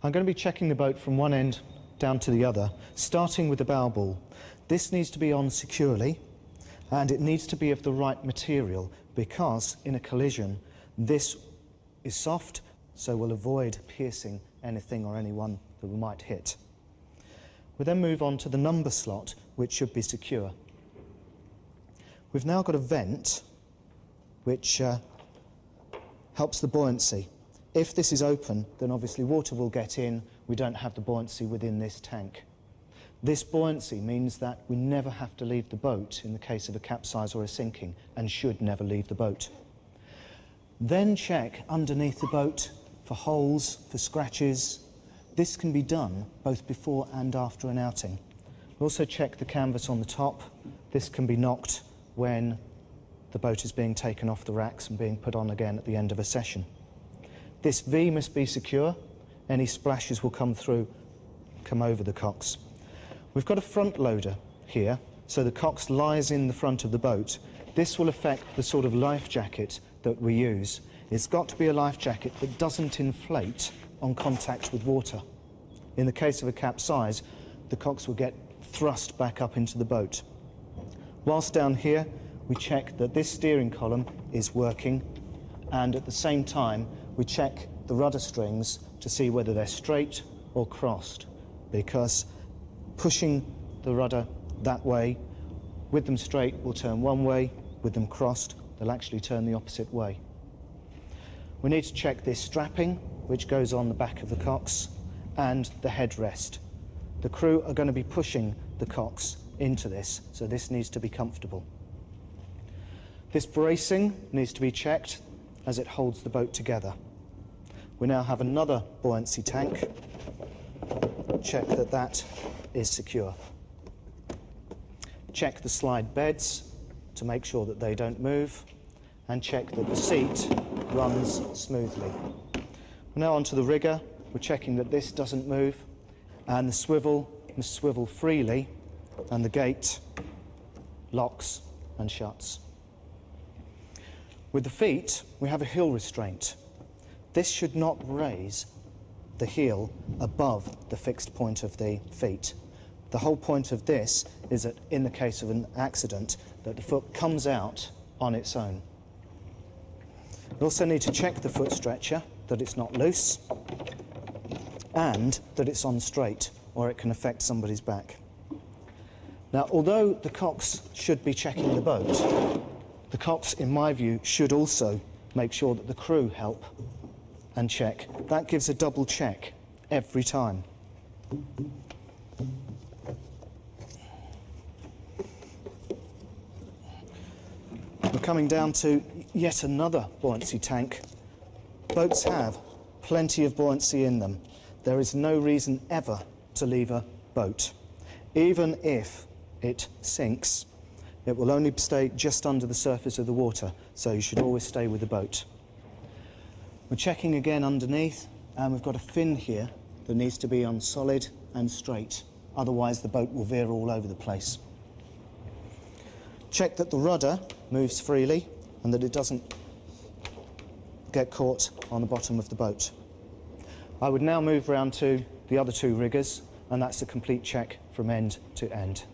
I'm going to be checking the boat from one end down to the other, starting with the bow ball. This needs to be on securely, and it needs to be of the right material, because in a collision this is soft, so we'll avoid piercing anything or anyone that we might hit. We then move on to the number slot, which should be secure. We've now got a vent which helps the buoyancy. If this is open, then obviously water will get in. We don't have the buoyancy within this tank. This buoyancy means that we never have to leave the boat in the case of a capsize or a sinking, and should never leave the boat. Then check underneath the boat for holes, for scratches. This can be done both before and after an outing. Also check the canvas on the top. This can be knocked when the boat is being taken off the racks and being put on again at the end of a session. This V must be secure. Any splashes will come over the cocks. We've got a front loader here, so the cocks lies in the front of the boat. This will affect the sort of life jacket that we use. It's got to be a life jacket that doesn't inflate on contact with water. In the case of a capsize, the cocks will get thrust back up into the boat. Whilst down here, we check that this steering column is working, and at the same time we check the rudder strings to see whether they're straight or crossed, because pushing the rudder that way, with them straight, will turn one way, with them crossed, they'll actually turn the opposite way. We need to check this strapping, which goes on the back of the cocks, and the headrest. The crew are going to be pushing the cocks into this, so this needs to be comfortable. This bracing needs to be checked as it holds the boat together. We now have another buoyancy tank. Check that that is secure. Check the slide beds to make sure that they don't move, and check that the seat runs smoothly. We're now onto the rigger. We're checking that this doesn't move, and the swivel must swivel freely, and the gate locks and shuts. With the feet, we have a heel restraint. This should not raise the heel above the fixed point of the feet. The whole point of this is that in the case of an accident, that the foot comes out on its own. We also need to check the foot stretcher, that it's not loose, and that it's on straight, or it can affect somebody's back. Now, although the cocks should be checking the boat, the cocks, in my view, should also make sure that the crew help and check. That gives a double check every time. We're coming down to yet another buoyancy tank. Boats have plenty of buoyancy in them. There is no reason ever to leave a boat. Even if it sinks, it will only stay just under the surface of the water, so you should always stay with the boat. We're checking again underneath, and we've got a fin here that needs to be on solid and straight, otherwise the boat will veer all over the place. Check that the rudder moves freely and that it doesn't get caught on the bottom of the boat. I would now move round to the other two riggers, and that's a complete check from end to end.